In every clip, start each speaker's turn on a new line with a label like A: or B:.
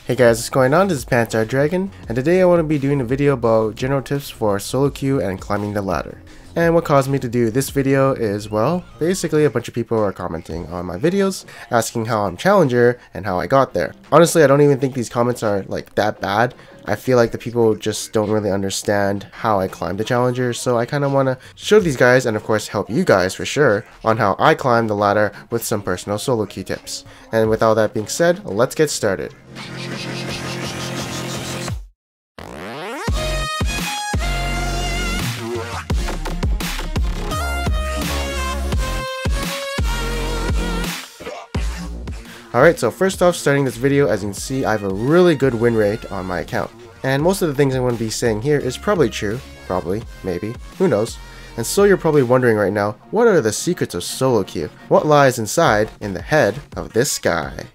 A: Hey guys, what's going on? This is Pantstar Dragon, and today I want to be doing a video about general tips for solo queue and climbing the ladder. And what caused me to do this video is, well, basically a bunch of people are commenting on my videos, asking how I'm challenger and how I got there. Honestly, I don't even think these comments are like that bad. I feel like the people just don't really understand how I climbed the challenger, so I kind of want to show these guys, and of course help you guys for sure, on how I climbed the ladder with some personal solo queue tips. And with all that being said, let's get started. Alright, so first off, starting this video, as you can see, I have a really good win rate on my account. And most of the things I'm going to be saying here is probably true. Probably. Maybe. Who knows? And so you're probably wondering right now, what are the secrets of solo queue? What lies inside in the head of this guy?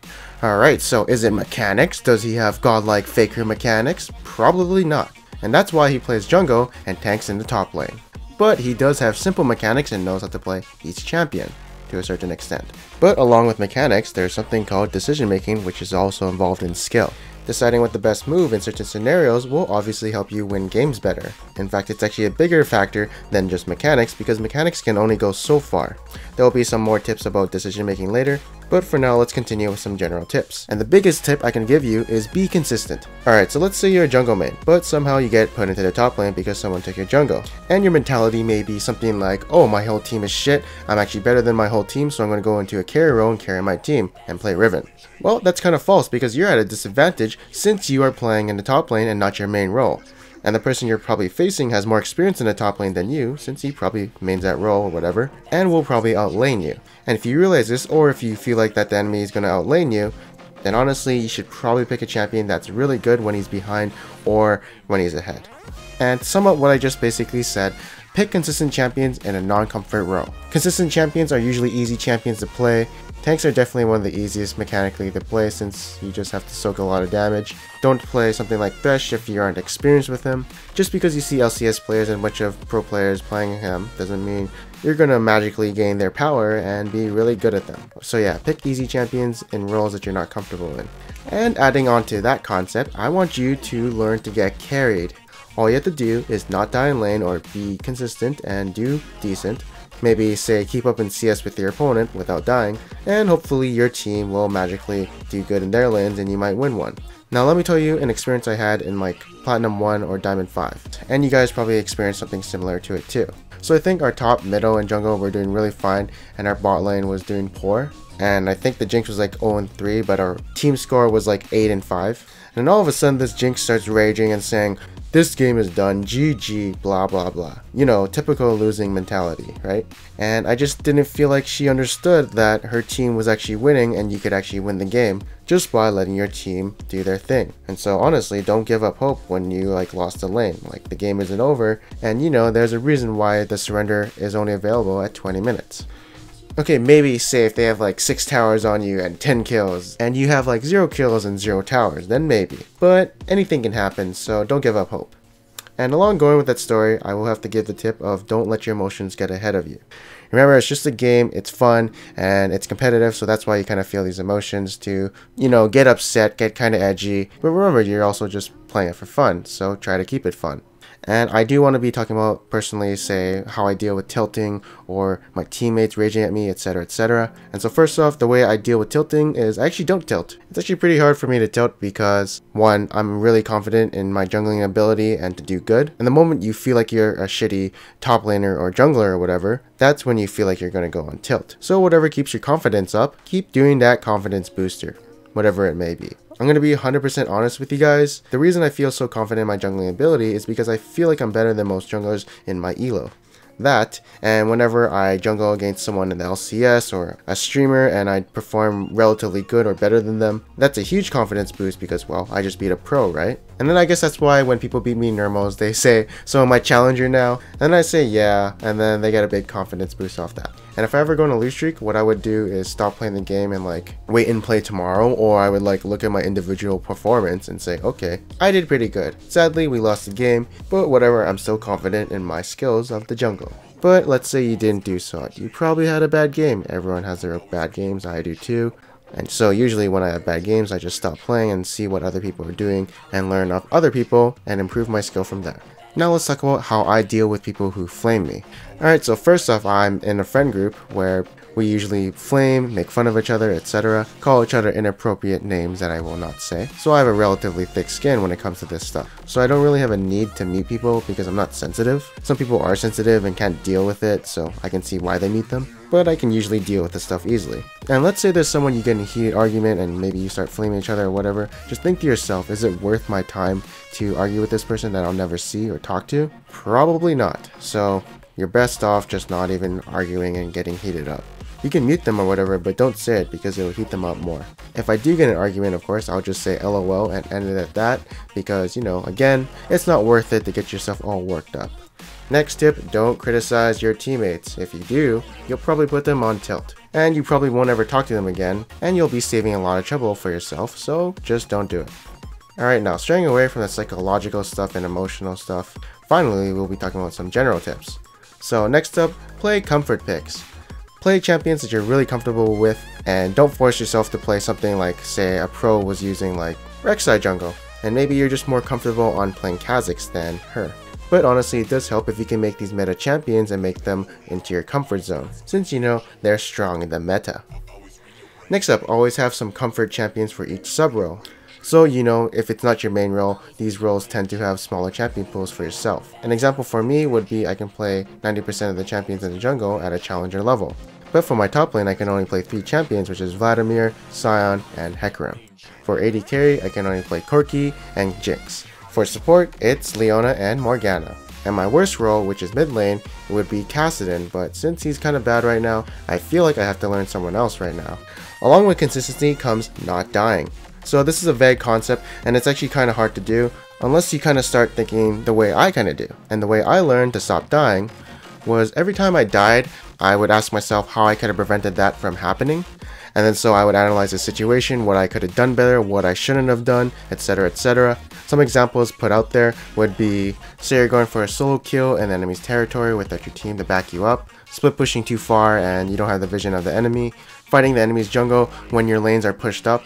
A: Alright, so is it mechanics? Does he have godlike faker mechanics? Probably not. And that's why he plays jungle and tanks in the top lane. But he does have simple mechanics and knows how to play each champion to a certain extent. But along with mechanics, there's something called decision making, which is also involved in skill. Deciding what the best move in certain scenarios will obviously help you win games better. In fact, it's actually a bigger factor than just mechanics, because mechanics can only go so far. There will be some more tips about decision making later, but for now let's continue with some general tips. And the biggest tip I can give you is be consistent. Alright, so let's say you're a jungle main, but somehow you get put into the top lane because someone took your jungle. And your mentality may be something like, oh, my whole team is shit, I'm actually better than my whole team, so I'm going to go into a carry role and carry my team and play Riven. Well, that's kind of false, because you're at a disadvantage since you are playing in the top lane and not your main role. And the person you're probably facing has more experience in the top lane than you, since he probably mains that role or whatever, and will probably outlane you. And if you realize this, or if you feel like that the enemy is going to outlane you, then honestly you should probably pick a champion that's really good when he's behind or when he's ahead. And to sum up what I just basically said, pick consistent champions in a non-comfort role. Consistent champions are usually easy champions to play. Tanks are definitely one of the easiest mechanically to play, since you just have to soak a lot of damage. Don't play something like Thresh if you aren't experienced with him. Just because you see LCS players and a bunch of pro players playing him doesn't mean you're gonna magically gain their power and be really good at them. So yeah, pick easy champions in roles that you're not comfortable in. And adding on to that concept, I want you to learn to get carried. All you have to do is not die in lane or be consistent and do decent. Maybe say keep up in CS with your opponent without dying, and hopefully your team will magically do good in their lanes and you might win one. Now let me tell you an experience I had in like Platinum 1 or Diamond 5, and you guys probably experienced something similar to it too. So I think our top, middle, and jungle were doing really fine, and our bot lane was doing poor. And I think the Jinx was like 0-3, but our team score was like 8-5. And then all of a sudden this Jinx starts raging and saying, "This game is done, GG, blah blah blah." You know, typical losing mentality, right? And I just didn't feel like she understood that her team was actually winning and you could actually win the game just by letting your team do their thing. And so honestly, don't give up hope when you like lost a lane. Like, the game isn't over, and you know, there's a reason why the surrender is only available at 20 minutes. Okay, maybe say if they have like 6 towers on you and 10 kills, and you have like 0 kills and 0 towers, then maybe. But anything can happen, so don't give up hope. And along going with that story, I will have to give the tip of don't let your emotions get ahead of you. Remember, it's just a game, it's fun, and it's competitive, so that's why you kind of feel these emotions to, you know, get upset, get kind of edgy. But remember, you're also just playing it for fun, so try to keep it fun. And I do want to be talking about personally, say, how I deal with tilting or my teammates raging at me, etc, etc. And so first off, the way I deal with tilting is I actually don't tilt. It's actually pretty hard for me to tilt because, one, I'm really confident in my jungling ability and to do good. And the moment you feel like you're a shitty top laner or jungler or whatever, that's when you feel like you're going to go on tilt. So whatever keeps your confidence up, keep doing that confidence booster, whatever it may be. I'm going to be 100% honest with you guys. The reason I feel so confident in my jungling ability is because I feel like I'm better than most junglers in my elo. That, and whenever I jungle against someone in the LCS or a streamer and I perform relatively good or better than them, that's a huge confidence boost because, well, I just beat a pro, right? And then I guess that's why when people beat me in normals, they say, "So am I challenger now?" And I say, "Yeah," and then they get a big confidence boost off that. And if I ever go on a lose streak, what I would do is stop playing the game and like wait and play tomorrow, or I would like look at my individual performance and say, okay, I did pretty good. Sadly, we lost the game, but whatever, I'm still confident in my skills of the jungle. But let's say you didn't do so. You probably had a bad game. Everyone has their bad games, I do too. And so usually when I have bad games, I just stop playing and see what other people are doing and learn off other people and improve my skill from there. Now let's talk about how I deal with people who flame me. Alright, so first off, I'm in a friend group where we usually flame, make fun of each other, etc. Call each other inappropriate names that I will not say. So I have a relatively thick skin when it comes to this stuff. So I don't really have a need to mute people because I'm not sensitive. Some people are sensitive and can't deal with it, so I can see why they mute them. But I can usually deal with this stuff easily. And let's say there's someone you get in a heated argument and maybe you start flaming each other or whatever. Just think to yourself, is it worth my time to argue with this person that I'll never see or talk to? Probably not. So you're best off just not even arguing and getting heated up. You can mute them or whatever, but don't say it because it'll heat them up more. If I do get an argument, of course, I'll just say LOL and end it at that because, you know, again, it's not worth it to get yourself all worked up. Next tip, don't criticize your teammates. If you do, you'll probably put them on tilt. And you probably won't ever talk to them again, and you'll be saving a lot of trouble for yourself, so just don't do it. Alright, now straying away from the psychological stuff and emotional stuff, finally we'll be talking about some general tips. So next up, play comfort picks. Play champions that you're really comfortable with, and don't force yourself to play something like, say, a pro was using like Rek'Sai jungle, and maybe you're just more comfortable on playing Kha'Zix than her. But honestly, it does help if you can make these meta champions and make them into your comfort zone, since you know they're strong in the meta. Next up, always have some comfort champions for each sub-role. So you know, if it's not your main role, these roles tend to have smaller champion pools for yourself. An example for me would be I can play 90% of the champions in the jungle at a challenger level. But for my top lane, I can only play 3 champions, which is Vladimir, Sion, and Hecarim. For AD carry, I can only play Corki and Jinx. For support, it's Leona and Morgana. And my worst role, which is mid lane, would be Kassadin, but since he's kinda bad right now, I feel like I have to learn someone else right now. Along with consistency comes not dying. So this is a vague concept, and it's actually kinda hard to do, unless you kinda start thinking the way I kinda do. And the way I learned to stop dying was every time I died, I would ask myself how I could have prevented that from happening. And then so I would analyze the situation, what I could have done better, what I shouldn't have done, etc, etc. Some examples put out there would be, say you're going for a solo kill in the enemy's territory without your team to back you up, split pushing too far and you don't have the vision of the enemy, fighting the enemy's jungle when your lanes are pushed up.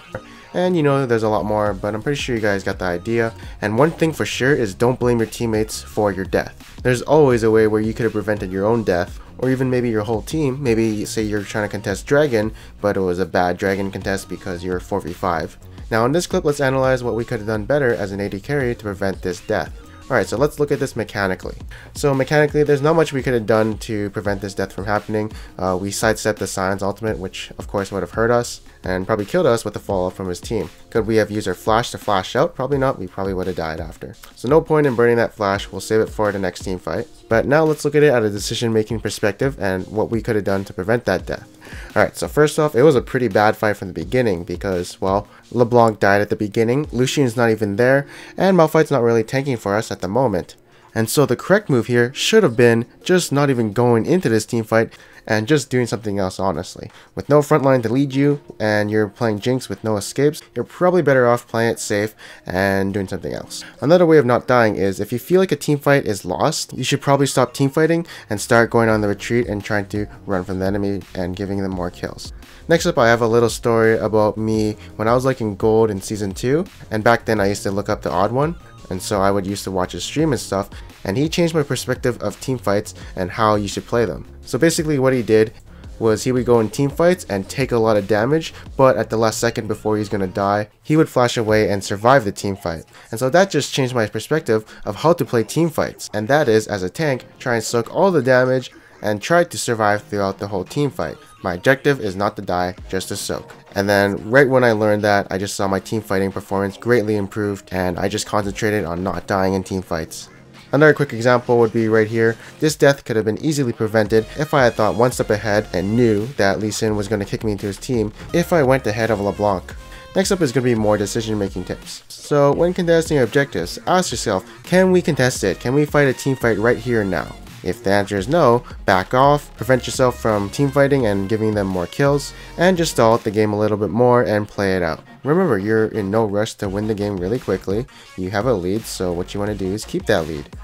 A: And you know, there's a lot more, but I'm pretty sure you guys got the idea. And one thing for sure is don't blame your teammates for your death. There's always a way where you could have prevented your own death, or even maybe your whole team. Maybe say you're trying to contest dragon, but it was a bad dragon contest because you're 4v5. Now in this clip, let's analyze what we could have done better as an AD carry to prevent this death. Alright, so let's look at this mechanically. So mechanically, there's not much we could have done to prevent this death from happening. We sidestepped the Sion's ultimate, which of course would have hurt us, and probably killed us with the fallout from his team. Could we have used our flash to flash out? Probably not, we probably would have died after. So no point in burning that flash, we'll save it for the next team fight. But now let's look at it at a decision making perspective and what we could have done to prevent that death. Alright, so first off, it was a pretty bad fight from the beginning because, well, LeBlanc died at the beginning, Lucian's not even there, and Malphite's not really tanking for us at the moment. And so the correct move here should have been just not even going into this team fight and just doing something else, honestly. With no front line to lead you and you're playing Jinx with no escapes, you're probably better off playing it safe and doing something else. Another way of not dying is if you feel like a team fight is lost, you should probably stop team fighting and start going on the retreat and trying to run from the enemy and giving them more kills. Next up, I have a little story about me when I was like in gold in season 2, and back then I used to look up the Odd One. And so I would used to watch his stream and stuff, and he changed my perspective of team fights and how you should play them. So basically what he did was he would go in team fights and take a lot of damage, but at the last second before he's gonna die, he would flash away and survive the team fight. And so that just changed my perspective of how to play team fights, and that is, as a tank, try and soak all the damage and try to survive throughout the whole team fight. My objective is not to die, just to soak. And then right when I learned that, I just saw my team fighting performance greatly improved, and I just concentrated on not dying in team fights. Another quick example would be right here. This death could have been easily prevented if I had thought one step ahead and knew that Lee Sin was going to kick me into his team if I went ahead of LeBlanc. Next up is going to be more decision making tips. So when contesting objectives, ask yourself, can we contest it? Can we fight a team fight right here and now? If the answer is no, back off, prevent yourself from teamfighting and giving them more kills, and just stall out the game a little bit more and play it out. Remember, you're in no rush to win the game really quickly. You have a lead, so what you want to do is keep that lead.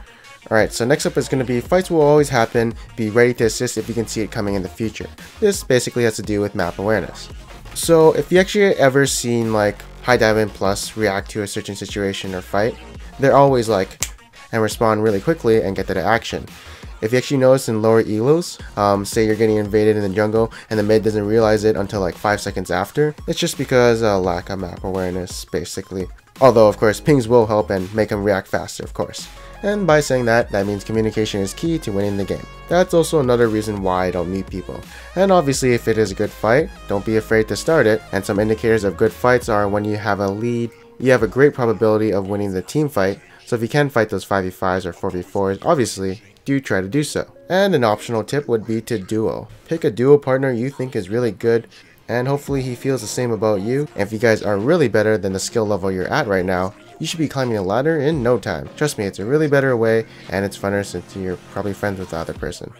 A: Alright, so next up is going to be fights will always happen, be ready to assist if you can see it coming in the future. This basically has to do with map awareness. So if you actually ever seen like High Diamond Plus react to a certain situation or fight, they're always like and respond really quickly and get to the action. If you actually notice in lower elos, say you're getting invaded in the jungle and the mid doesn't realize it until like 5 seconds after, it's just because lack of map awareness basically. Although of course pings will help and make them react faster of course. And by saying that, that means communication is key to winning the game. That's also another reason why I don't mute people. And obviously if it is a good fight, don't be afraid to start it, and some indicators of good fights are when you have a lead, you have a great probability of winning the team fight, so if you can fight those 5v5s or 4v4s, obviously, do try to do so. And an optional tip would be to duo. Pick a duo partner you think is really good, and hopefully he feels the same about you. And if you guys are really better than the skill level you're at right now, you should be climbing a ladder in no time. Trust me, it's a really better way, and it's funner since you're probably friends with the other person.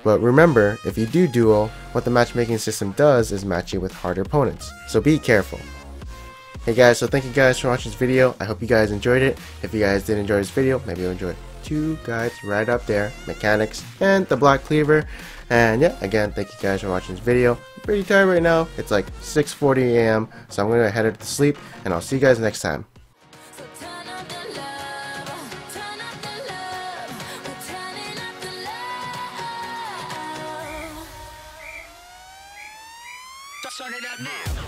A: But remember, if you do duo, what the matchmaking system does is match you with harder opponents, so be careful. Hey guys, so thank you guys for watching this video. I hope you guys enjoyed it. If you guys did enjoy this video, maybe you'll enjoy 2 guides right up there, mechanics and the black cleaver. And yeah, again, thank you guys for watching this video. I'm pretty tired right now. It's like 6:40 a.m. so I'm gonna head to sleep, and I'll see you guys next time.
B: Turn it up now.